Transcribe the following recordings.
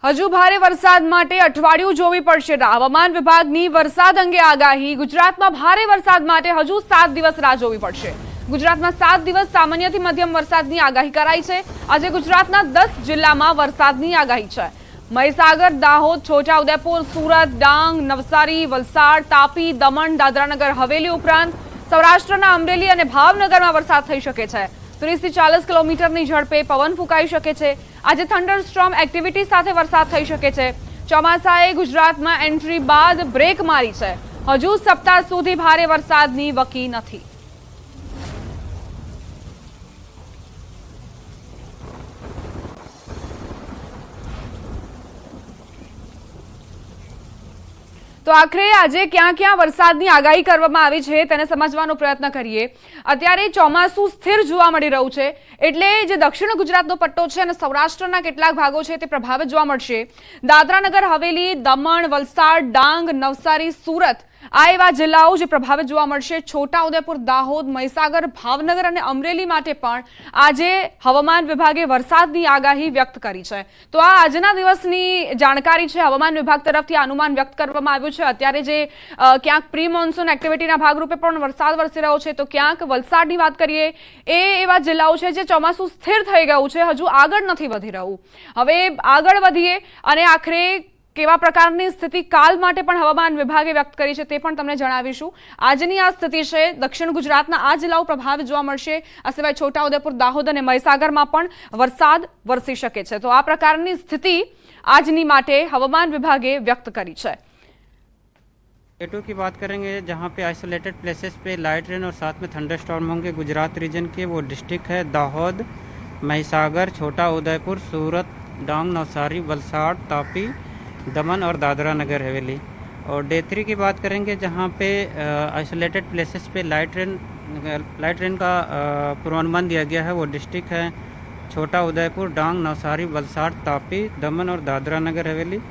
હજુ ભારે વરસાદ માટે અઠવાડિયું જોવી પડશે રાહ. હવામાન વિભાગની વરસાદ અંગે આગાહી. ગુજરાતમાં ભારે વરસાદ માટે હજુ 7 દિવસ રાહ જોવી પડશે. ગુજરાતમાં 7 દિવસ સામાન્યથી મધ્યમ વરસાદની આગાહી કરાઈ છે. આજે ગુજરાતના 10 જિલ્લામાં વરસાદની આગાહી છે. મહીસાગર, દાહોદ, છોટાઉદેપુર, સુરત, ડાંગ, નવસારી, વલસાડ, તાપી, દમણ, દાદરાનગર હવેલી ઉપરાંત સૌરાષ્ટ્રના અમરેલી અને ભાવનગરમાં વરસાદ થઈ શકે છે. 30 થી 40 કિલોમીટરની ઝડપે પવન ફૂંકાઈ શકે છે. આજે થંડરસ્ટોર્મ એક્ટિવિટી સાથે વરસાદ થઈ શકે છે. ચોમાસાએ ગુજરાતમાં એન્ટ્રી બાદ બ્રેક મારી છે. હજુ સપ્તાહ સુધી ભારે વરસાદની વકી નથી. તો આખરે આજે ક્યાં ક્યાં વરસાદની આગાહી કરવામાં આવી છે તેને સમજવાનો પ્રયત્ન કરીએ. અત્યારે ચોમાસું સ્થિર જોવા મળી રહ્યું છે, એટલે જે દક્ષિણ ગુજરાતનો પટ્ટો છે અને સૌરાષ્ટ્રના કેટલાક ભાગો છે તે પ્રભાવિત જોવા મળશે. દાદરાનગર હવેલી, દમણ, વલસાડ, ડાંગ, નવસારી, સુરત આ એવા જિલ્લાઓ જે પ્રભાવિત જોવા મળશે. છોટાઉદેપુર, દાહોદ, મહીસાગર, ભાવનગર અને અમરેલી માટે પણ આજે હવામાન વિભાગે વરસાદની આગાહી વ્યક્ત કરી છે. તો આ આજના દિવસની જાણકારી છે. હવામાન વિભાગ તરફથી અનુમાન વ્યક્ત કરવામાં આવ્યું છે. અત્યારે જે ક્યાંક પ્રી મોન્સૂન એક્ટિવિટીના ભાગરૂપે પણ વરસાદ વરસી રહ્યો છે, તો ક્યાંક વલસાડની વાત કરીએ એ એવા જિલ્લાઓ છે જે ચોમાસું સ્થિર થઈ ગયું છે, હજુ આગળ નથી વધી રહ્યું. હવે આગળ વધીએ અને આખરે કેવા પ્રકારની સ્થિતિ કાલ માટે પણ હવામાન વિભાગે વ્યક્ત કરી છે તે પણ તમને જણાવીશું. આજની આ સ્થિતિ છે. દક્ષિણ ગુજરાતના આ જિલ્લાઓ પ્રભાવિત જોવા મળશે. આ સિવાય છોટાઉદેપુર, દાહોદ અને મહીસાગરમાં પણ વરસાદ વરસી શકે છે. તો આ પ્રકારની સ્થિતિ આજની માટે હવામાન વિભાગે વ્યક્ત કરી છે. डेटो की बात करेंगे जहाँ पे आइसोलेटेड प्लेसेस पे लाइट रेन और साथ में थंडर स्टॉर्म होंगे गुजरात रीजन के. वो डिस्ट्रिक्ट है दाहोद, महीसागर, छोटा उदयपुर, सूरत, डांग, नवसारी, वलसाड़, तापी, दमन और दादरा नगर हवेली. और डे 3 की बात करेंगे जहाँ पे आइसोलेटेड प्लेसेस पे लाइट रेन का पूर्वानुमान दिया गया है. वो डिस्ट्रिक्ट है छोटा उदयपुर, डांग, नवसारी, वलसाड़, तापी, दमन और दादरा नगर हवेली.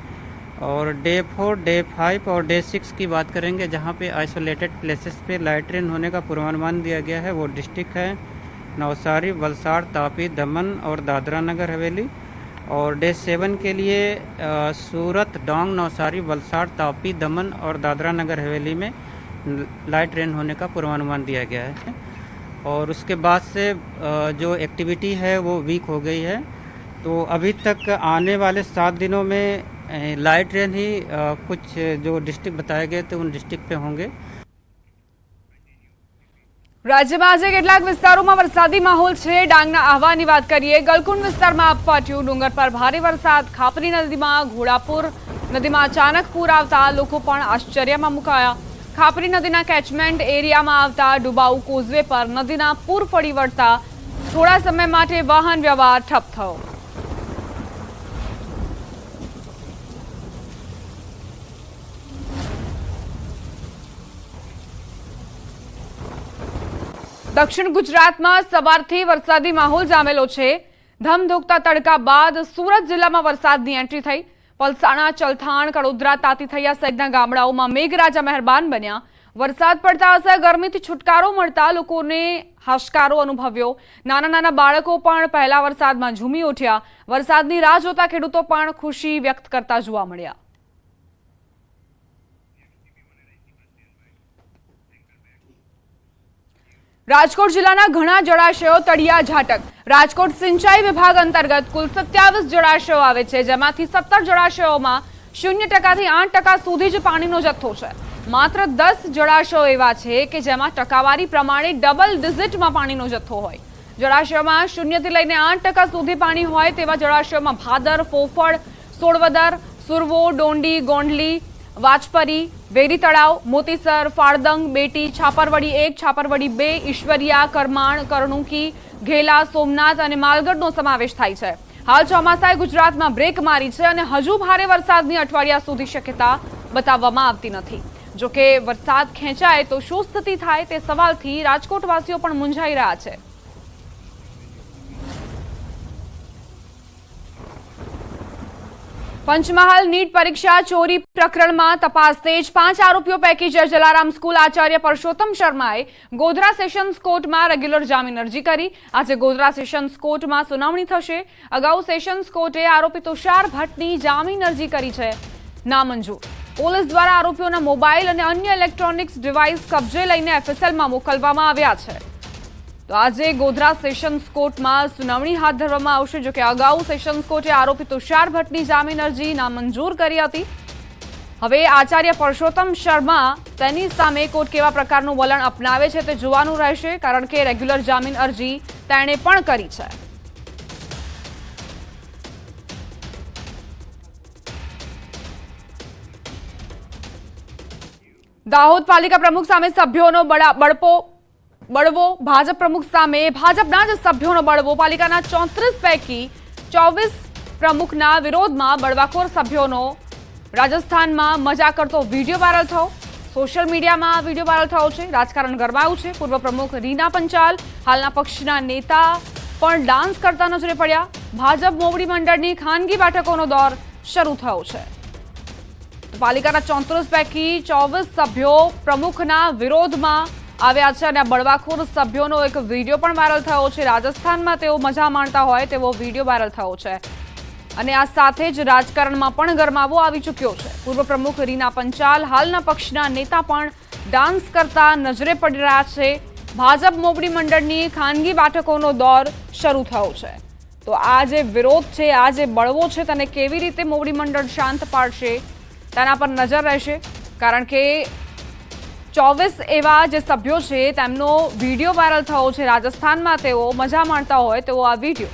और डे 4, डे 5 और डे 6 की बात करेंगे जहाँ पे आइसोलेटेड प्लेसेस पे लाइट रेन होने का पूर्वानुमान दिया गया है. वो डिस्ट्रिक्ट है नवसारी, वलसाड़, तापी, दमन और दादरा नगर हवेली. और डे 7 के लिए सूरत, डांग, नवसारी, वलसाड़, तापी, दमन और दादरा नगर हवेली में लाइट रेन होने का पूर्वानुमान दिया गया है. और उसके बाद से जो एक्टिविटी है वो वीक हो गई है. तो अभी तक आने वाले 7 दिनों में लाइट रेन ही कुछ जो डिस्ट्रिक्ट बताए गए थे उन डिस्ट्रिक्ट पे होंगे. રાજ્યમાં આજે કેટલાક વિસ્તારોમાં વરસાદી માહોલ છે. ડાંગના આહવાની વાત કરીએ. ગલકુંડ વિસ્તારમાં આભ ફાટ્યું. ડુંગર પર ભારે વરસાદ. ખાપરી નદીમાં ઘોડાપુર નદીમાં અચાનક પૂર આવતા લોકો પણ આશ્ચર્યમાં મુકાયા. ખાપરી નદીના કેચમેન્ટ એરિયામાં આવતા ડુબાઉ કોઝવે પર નદીના પૂર ફરી વળતા થોડા સમય માટે વાહન વ્યવહાર ઠપ થયો. દક્ષિણ ગુજરાતમાં સવારથી વરસાદી માહોલ જામેલો છે. ધમધોકતા તડકા બાદ સુરત જિલ્લામાં વરસાદની એન્ટ્રી થઈ. પલસાણા, ચલથાણ, કડોદરા, તાતી થૈયા સહિતના ગામડાઓમાં મેઘરાજા મહેરબાન બન્યા. વરસાદ પડતા હશે ગરમીથી છુટકારો મળતા લોકોને હાશકારો અનુભવ્યો. નાના નાના બાળકો પણ પહેલા વરસાદમાં ઝૂમી ઉઠ્યા. વરસાદની રાહ જોતા ખેડૂતો પણ ખુશી વ્યક્ત કરતા જોવા મળ્યા. રાજકોટ જિલ્લાના ઘણા જળાશયો તળિયા ઝાટક. રાજકોટ સિંચાઈ વિભાગ અંતર્ગત કુલ 27 જળાશયો આવે છે, જેમાંથી 17 જળાશયોમાં 0% થી 8% સુધી જ પાણીનો જથ્થો છે. માત્ર 10 જળાશયો એવા છે કે જેમાં ટકાવારી પ્રમાણે ડબલ ડિજિટમાં પાણીનો જથ્થો હોય. જળાશયોમાં 0 થી લઈને 8% સુધી પાણી હોય તેવા જળાશયોમાં ભાદર, ફોફળ, સોળવદર, સુરવો, ડોંડી, ગોંડલી, વાજપરી, વેરી તળાવ, મોતીસર, ફાળદંગ, બેટી, છાપરવડી 1, છાપરવડી 2, ઈશ્વરિયા, કરમાણ, કરણુકી, ઘેલા, સોમનાથ અને માલગઢનો સમાવેશ થાય છે. હાલ ચોમાસાએ ગુજરાતમાં બ્રેક મારી છે અને હજુ ભારે વરસાદની અઠવાડિયા સુધી શક્યતા બતાવવામાં આવતી નથી. જોકે વરસાદ ખેંચાય તો શું સ્થિતિ થાય તે સવાલથી રાજકોટવાસીઓ પણ મૂંઝાઈ રહ્યા છે. પંચમહાલ નીટ પરીક્ષા ચોરી પ્રકરણમાં તપાસ તેજ 5 આરોપીઓ પૈકી જય જલારામ સ્કૂલ આચાર્ય પરસોત્તમ શર્માએ ગોધરા સેશન્સ કોર્ટમાં રેગ્યુલર જામીન અરજી કરી। આજે ગોધરા સેશન્સ કોર્ટમાં સુનાવણી થશે। અગાઉ સેશન્સ કોર્ટે આરોપી તુષાર ભટ્ટની જામીન અરજી કરી છે નામંજૂર। પોલીસ દ્વારા આરોપીઓના મોબાઈલ અને અન્ય ઇલેક્ટ્રોનિક્સ ડિવાઇસ કબજે લઈને એફએસએલમાં મોકલવામાં આવ્યા છે। તો આજે ગોધરા સેશન્સ કોર્ટમાં સુનાવણી હાથ ધરવામાં આવશે। જો કે અગાઉ સેશન્સ કોર્ટે આરોપી તુષાર ભટ્ટની જામીન અરજી નામંજૂર કરી હતી। હવે આચાર્ય પરસોત્તમ શર્મા તેની સામે કોર્ટ કેવા પ્રકારનું વલણ અપનાવે છે તે જોવાનું રહેશે, કારણ કે રેગ્યુલર જામીન અરજી તેણે પણ કરી છે। દાહોદ પાલિકા પ્રમુખ સામે સભ્યોનો બળવો, ભાજપ પ્રમુખ સામે ભાજપના જ સભ્યોનો બળવો। પાલિકાના 34 પૈકી 24 પ્રમુખના વિરોધમાં બળવાખોર સભ્યોનો રાજસ્થાનમાં મજા કરતો વિડીયો વાયરલ થયો। સોશિયલ મીડિયામાં આ વિડીયો વાયરલ થયો છે। રાજકારણ ગરમાયું છે। પૂર્વ પ્રમુખ રીના પંચાલ, હાલના પક્ષના નેતા પણ ડાન્સ કરતા નજરે પડ્યા। ભાજપ મોવડી મંડળની ખાનગી બેઠકોનો દોર શરૂ થયો છે। પાલિકાના 34 પૈકી 24 સભ્યો પ્રમુખના વિરોધમાં આવ્યા છે અને બળવાખોર સભ્યોનો એક વિડીયો પણ વાયરલ થયો છે। રાજસ્થાનમાં તેઓ મજા માણતા હોય તેવો વિડીયો વાયરલ થયો છે અને આ સાથે જ રાજકારણમાં પણ ગરમાવો આવી ચૂક્યો છે। પૂર્વ પ્રમુખ રીના પંચાલ, હાલના પક્ષના નેતા પણ ડાન્સ કરતા નજરે પડી રહ્યા છે। ભાજપ મોવડી મંડળની ખાનગી બેઠકોનો દોર શરૂ થયો છે। તો આ જે વિરોધ છે, આ જે બળવો છે, તેને કેવી રીતે મોવડી મંડળ શાંત પાડશે તેના પર નજર રહેશે, કારણ કે 24 એવા જે સભ્યો છે તેમનો વિડીયો વાયરલ થયો છે। રાજસ્થાનમાં તેઓ મજા માણતા હોય તેવો આ વિડીયો।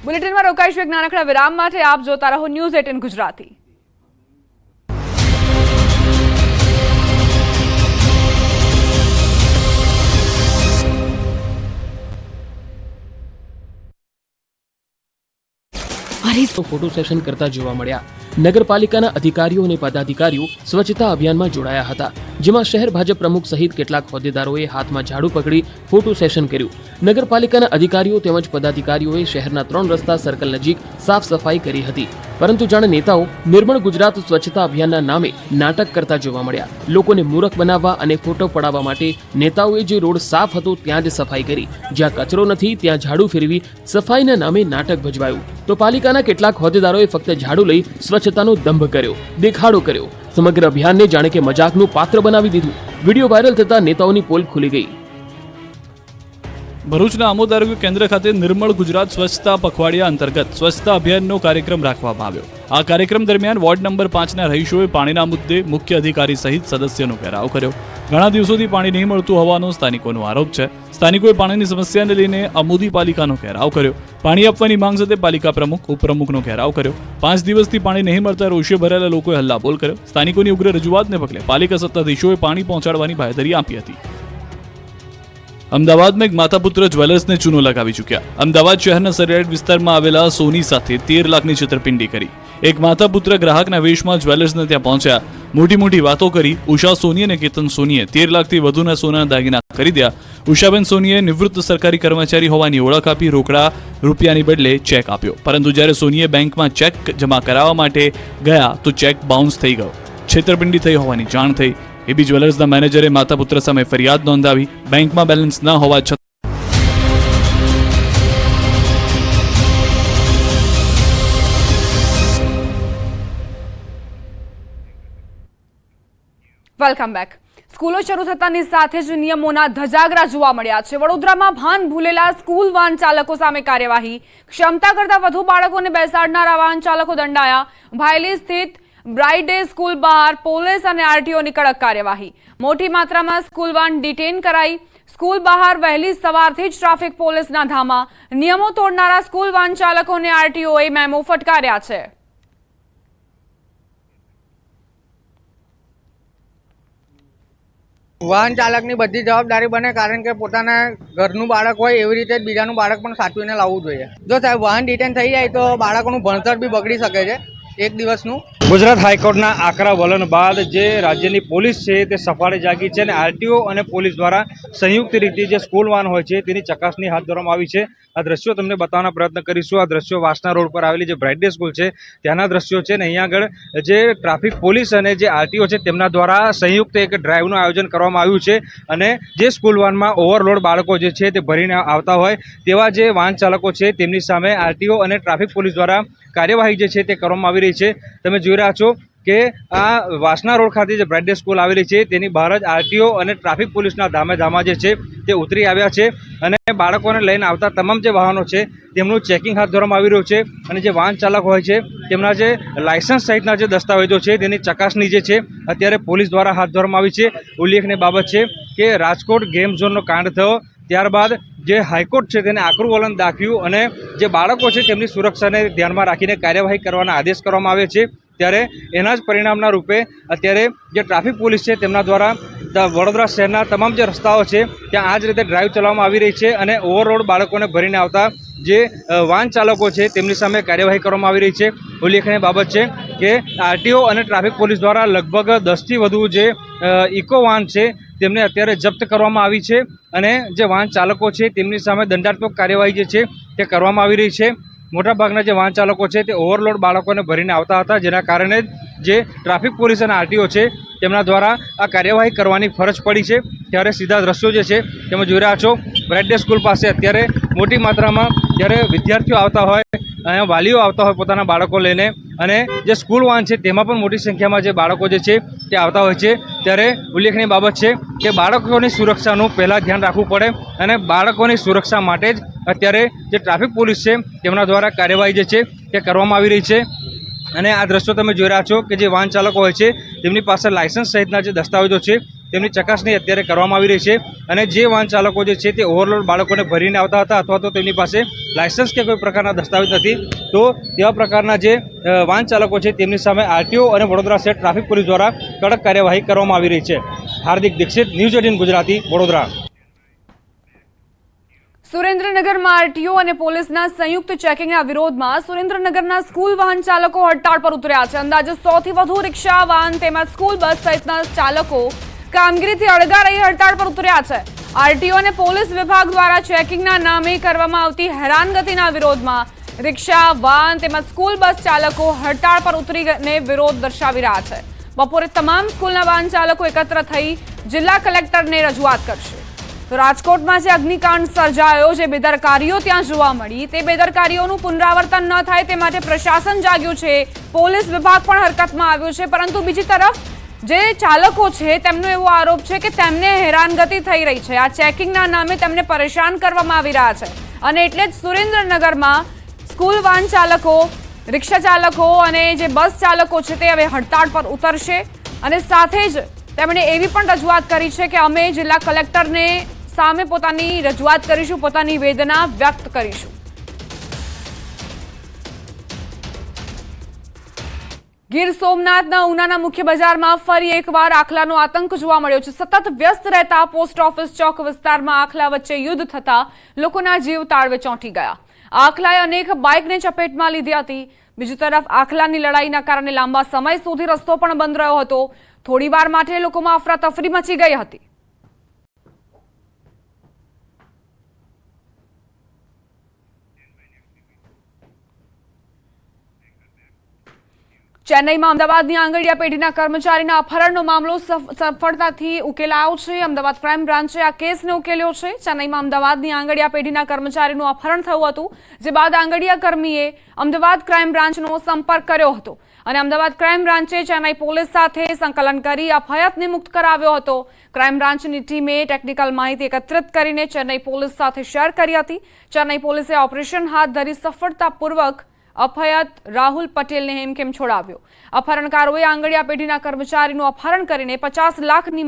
બુલેટિનમાં રોકાઈશું એક નાનકડા વિરામ માટે। આપ જોતા રહો ન્યૂઝ 18 ગુજરાતી। ફોટો સેશન કરતા જોવા મળ્યા। નગરપાલિકાના અધિકારીઓ અને પદાધિકારીઓ સ્વચ્છતા અભિયાનમાં જોડાયા હતા, જેમાં શહેર ભાજપ પ્રમુખ સહિત કેટલાક હોદ્દેદારોએ હાથમાં ઝાડુ પકડી ફોટો સેશન કર્યું। નગરપાલિકાના અધિકારીઓ તેમજ પદાધિકારીઓએ શહેરના 3 રસ્તા સર્કલ નજીક સાફ સફાઈ કરી હતી, પરંતુ જાણે નેતાઓ નિર્મળ ગુજરાત સ્વચ્છતા અભિયાનના નામે નાટક કરતા જોવા મળ્યા। લોકોને મૂર્ખ બનાવવા અને ફોટો પડાવવા માટે નેતાઓએ જે રોડ સાફ હતો ત્યાં જ સફાઈ કરી, જ્યાં કચરો નથી ત્યાં ઝાડુ ફેરવી સફાઈના નામે નાટક ભજવાયું। તો પાલિકાના કેટલાક હોદ્દેદારોએ ફક્ત ઝાડુ લઈ સ્વચ્છતાનો દંભ કર્યો, દેખાડો કર્યો। સમગ્ર અભિયાનને જાણે કે મજાકનું પાત્ર બનાવી દીધું। વિડીયો વાયરલ થતા નેતાઓની પોલ ખુલી ગઈ। ભરૂચના આમોદ આરોગ્ય કેન્દ્ર ખાતે નિર્મળ ગુજરાત સ્વચ્છતા પખવાડિયા અંતર્ગત સ્વચ્છતા અભિયાનનો કાર્યક્રમ રાખવામાં આવ્યો। આ કાર્યક્રમ દરમિયાન વોર્ડ નંબર 5ના રહીશોએ પાણીના મુદ્દે મુખ્ય અધિકારી સહિત સદસ્યોનો ઘેરાવ કર્યો। ઘણા દિવસોથી પાણી નહીં મળતું હોવાનો સ્થાનિકોનો આરોપ છે। સ્થાનિકોએ પાણીની સમસ્યાને લઈને અમોદી પાલિકાનો ઘેરાવ કર્યો। પાણી આપવાની માંગ સાથે પાલિકા પ્રમુખ, ઉપપ્રમુખનો ઘેરાવ કર્યો। 5 દિવસથી પાણી નહીં મળતા રોષે ભરેલા લોકોએ હલ્લાબોલ કર્યો। સ્થાનિકોની ઉગ્ર રજૂઆતને પગલે પાલિકા સત્તાધીશોએ પાણી પહોંચાડવાની બાંહેધરી આપી હતી। અમદાવાદમાં એક માતાપુત્ર જ્વેલર્સને ચૂનો લગાવી ચૂક્યા। અમદાવાદ શહેરના સરિયાડ વિસ્તારમાં આવેલા સોની સાથે 13 લાખની છેતરપિંડી કરી। એક માતાપુત્ર ગ્રાહકના વેશમાં જ્વેલર્સને ત્યાં પહોંચ્યા, મોટી વાતો કરી। ઉષા સોની અને કેતન સોનીએ 13 લાખથી વધુના સોનાના દાગીના ખરીદ્યા। ઉષાબેન સોનીએ નિવૃત્ત સરકારી કર્મચારી હોવાની ઓળખ આપી રોકડા રૂપિયાની બદલે ચેક આપ્યો, પરંતુ જ્યારે સોનીએ બેંકમાં ચેક જમા કરાવવા માટે ગયા તો ચેક બાઉન્સ થઈ ગયો। છેતરપિંડી થઈ હોવાની જાણ થઈ। એબી જ્વેલર્સના મેનેજરે માતાપુત્ર સામે ફરિયાદ નોંધાવી। બેંકમાં બેલેન્સ ન હોવા છતાં વેલકમ બેક। સ્કૂલો શરૂ થતાની સાથે જ નિયમોના ધજાગરા જોવા મળ્યા છે। વડોદરામાં ભાન ભૂલેલા સ્કૂલ વાન ચાલકો સામે કાર્યવાહી। ક્ષમતા કરતા વધુ બાળકોને બેસાડનારા વાન ચાલકો દંડાયા। ભાયલી સ્થિત બ્રાઇટ ડે સ્કૂલ બહાર પોલીસ અને આરટીઓની કડક કાર્યવાહી। મોટી માત્રામાં સ્કૂલ વાન ડિટેન કરાઈ। સ્કૂલ બહાર વહેલી સવારથી જ ટ્રાફિક પોલીસના ધામા। નિયમો તોડનારા સ્કૂલ વાન ચાલકોને આરટીઓએ મેમો ફટકાર્યા છે। વાહન ચાલકની બધી જવાબદારી બને, કારણ કે પોતાના ઘરનું બાળક હોય એવી રીતે જ બીજાનું બાળક પણ સાચવીને લાવવું જોઈએ। જો સાહેબ વાહન ડિટેન થઈ જાય તો બાળકોનું ભણતર બી બગડી શકે છે। એક દિવસનું ગુજરાત હાઈકોર્ટના આકરા વલણ બાદ જે રાજ્યની પોલીસ છે તે સફાળે જાગી છે અને આરટીઓ અને પોલીસ દ્વારા સંયુક્ત રીતે જે સ્કૂલ વાન હોય છે તેની ચકાસણી હાથ ધરવામાં આવી છે. આ દ્રશ્યો તમને બતાવવાનો પ્રયત્ન કરીશું. આ દ્રશ્યો વાસણા રોડ પર આવેલી જે બ્રાઇટ ડે સ્કૂલ છે ત્યાંના દ્રશ્યો છે ને અહીંયા આગળ જે ટ્રાફિક પોલીસ અને જે આરટીઓ છે તેમના દ્વારા સંયુક્ત એક ડ્રાઈવનું આયોજન કરવામાં આવ્યું છે અને જે સ્કૂલ વાનમાં ઓવરલોડ બાળકો જે છે તે ભરીને આવતા હોય તેવા જે વાહન ચાલકો છે તેમની સામે આરટીઓ અને ટ્રાફિક પોલીસ દ્વારા કાર્યવાહી જે છે તે કરવામાં આવી રહી છે. તમે જોઈ રહ્યા છો કે આ વાસણા રોડ ખાતે જે બ્રાઇટ ડે સ્કૂલ આવેલી છે તેની બહાર જ આરટીઓ અને ટ્રાફિક પોલીસના ધામે ધામા જે છે તે ઉતરી આવ્યા છે અને બાળકોને લઈને આવતા તમામ જે વાહનો છે તેમનું ચેકિંગ હાથ ધરવામાં આવી રહ્યું છે અને જે વાહન ચાલક હોય છે તેમના જે લાયસન્સ સહિતના જે દસ્તાવેજો છે તેની ચકાસણી જે છે અત્યારે પોલીસ દ્વારા હાથ ધરવામાં આવી છે. ઉલ્લેખનીય બાબત છે કે રાજકોટ ગેમ ઝોનનો કાંડ થયો ત્યારબાદ જે હાઈકોર્ટ છે તેને આકરું વલણ દાખવ્યું અને જે બાળકો છે તેમની સુરક્ષાને ધ્યાનમાં રાખીને કાર્યવાહી કરવાના આદેશ કરવામાં આવે છે. ત્યારે એના જ પરિણામના રૂપે અત્યારે જે ટ્રાફિક પોલીસ છે તેમના દ્વારા વડોદરા શહેરના તમામ જે રસ્તાઓ છે ત્યાં આ જ રીતે ડ્રાઈવ ચલાવવામાં આવી રહી છે અને ઓવરલોડ બાળકોને ભરીને આવતા જે વાહન ચાલકો છે તેમની સામે કાર્યવાહી કરવામાં આવી રહી છે. ઉલ્લેખનીય બાબત છે કે આરટીઓ અને ટ્રાફિક પોલીસ દ્વારા લગભગ 10થી વધુ જે ઇકો વાહન છે તેમને અત્યારે જપ્ત કરવામાં આવી છે અને જે વાહન ચાલકો છે તેમની સામે દંડાત્મક કાર્યવાહી જે છે તે કરવામાં આવી રહી છે. મોટાભાગના જે વાહન ચાલકો છે તે ઓવરલોડ બાળકોને ભરીને આવતા હતા જેના કારણે જે ટ્રાફિક પોલીસ અને આરટીઓ છે તેમના દ્વારા આ કાર્યવાહી કરવાની ફરજ પડી છે. ત્યારે સીધા દ્રશ્યો જે છે તમે જોઈ રહ્યા છો બ્રાઇટ ડે સ્કૂલ પાસે અત્યારે મોટી માત્રામાં જ્યારે વિદ્યાર્થીઓ આવતા હોય અહીંયા વાલીઓ આવતા હોય પોતાના બાળકો લઈને અને જે સ્કૂલ વાન છે તેમાં પણ મોટી સંખ્યામાં જે બાળકો જે છે તે આવતા હોય છે. ત્યારે ઉલ્લેખનીય બાબત છે કે બાળકોની સુરક્ષાનું પહેલાં ધ્યાન રાખવું પડે અને બાળકોની સુરક્ષા માટે જ અત્યારે જે ટ્રાફિક પોલીસ છે તેમના દ્વારા કાર્યવાહી જે છે તે કરવામાં આવી રહી છે. અને આ દ્રશ્યો તમે જોઈ રહ્યા છો કે જે વાહન ચાલકો હોય છે તેમની પાસે લાયસન્સ સહિતના જે દસ્તાવેજો છે તેમની ચકાસણી અત્યારે કરવામાં આવી રહી છે અને જે વાહન ચાલકો જે છે તે ઓવરલોડ બાળકોને ભરીને આવતા હતા અથવા તો તેમની પાસે લાયસન્સ કે કોઈ પ્રકારના દસ્તાવેજ નથી તો તેવા પ્રકારના જે વાહન ચાલકો છે તેમની સામે આરટીઓ અને વડોદરા શહેર ટ્રાફિક પોલીસ દ્વારા કડક કાર્યવાહી કરવામાં આવી રહી છે. હાર્દિક દીક્ષિત, ન્યૂઝ 18 ગુજરાતી, વડોદરા. સુરેન્દ્રનગરમાં આરટીઓ અને પોલીસના સંયુક્ત ચેકિંગના વિરોધમાં સુરેન્દ્રનગરના સ્કૂલ વાહન ચાલકો હડતાળ પર ઉતર્યા છે. અંદાજે 100થી વધુ રિક્ષા, વાહન તેમજ સ્કૂલ બસ સહિતના ચાલકો કામગીરીથી અળગા રહી હડતાળ પર ઉતર્યા છે. આરટીઓ અને પોલીસ વિભાગ દ્વારા ચેકિંગના નામે કરવામાં આવતી હેરાનગતિના વિરોધમાં રિક્ષા, વાહન તેમજ સ્કૂલ બસ ચાલકો હડતાળ પર ઉતરીને વિરોધ દર્શાવી રહ્યા છે. બપોરે તમામ સ્કૂલના વાહન ચાલકો એકત્ર થઈ જિલ્લા કલેક્ટરને રજૂઆત કરશે. તો રાજકોટમાં જે અગ્નિકાંડ સર્જાયો, જે બેદરકારીઓ ત્યાં જોવા મળી, તે બેદરકારીઓનું પુનરાવર્તન ન થાય તે માટે પ્રશાસન જાગ્યું છે, પોલીસ વિભાગ પણ હરકતમાં આવ્યું છે. પરંતુ બીજી તરફ જે ચાલકો છે તેમનો એવો આરોપ છે કે તેમને હેરાનગતિ થઈ રહી છે. આ ચેકિંગના નામે તેમને પરેશાન કરવામાં આવી રહ્યા છે અને એટલે જ સુરેન્દ્રનગરમાં સ્કૂલ વાહન ચાલકો, રિક્ષા ચાલકો અને જે બસ ચાલકો છે તે હવે હડતાળ પર ઉતરશે અને સાથે જ તેમણે એવી પણ રજૂઆત કરી છે કે અમે જિલ્લા કલેક્ટરને સામે પોતાની રજૂઆત કરીશું, પોતાની વેદના વ્યક્ત કરીશું. ગીર સોમનાથના ઉનાના મુખ્ય બજારમાં ફરી એકવાર આખલાનો આતંક જોવા મળ્યો છે. સતત વ્યસ્ત રહેતા પોસ્ટ ઓફિસ ચોક વિસ્તારમાં આખલા વચ્ચે યુદ્ધ થતા લોકોના જીવ તાળવે ચોંટી ગયા. આખલાએ અનેક બાઇકને ચપેટમાં લીધી હતી. બીજી તરફ આખલાની લડાઈના કારણે લાંબા સમય સુધી રસ્તો પણ બંધ રહ્યો હતો. થોડીવાર માટે લોકોમાં અફરાતફરી મચી ગઈ હતી. ચેન્નઈમાં અમદાવાદની આંગડિયા પેઢીના કર્મચારીના અપહરણનો મામલો સફળતાથી ઉકેલાયો છે. અમદાવાદ ક્રાઇમ બ્રાન્ચે આ કેસને ઉકેલ્યો છે. ચેન્નઈમાં અમદાવાદની આંગડિયા પેઢીના કર્મચારીનું અપહરણ થયું હતું, જે બાદ આંગડિયા કર્મીએ અમદાવાદ ક્રાઇમ બ્રાન્ચનો સંપર્ક કર્યો હતો અને અમદાવાદ ક્રાઇમ બ્રાન્ચે ચેન્નઈ પોલીસ સાથે સંકલન કરી અપહયાતને મુક્ત કરાવ્યો હતો. ક્રાઇમ બ્રાન્ચની ટીમે ટેકનિકલ માહિતી એકત્રિત કરીને ચેન્નઈ પોલીસ સાથે શેર કરી હતી. ચેન્નઈ પોલીસે ઓપરેશન હાથ ધરી સફળતાપૂર્વક અપહયાત રાહુલ પટેલને હેમખેમ છોડાવ્યો. અપહરણકારોએ આંગડિયા પેઢીના કર્મચારીનું અપહરણ કરીને 50 લાખની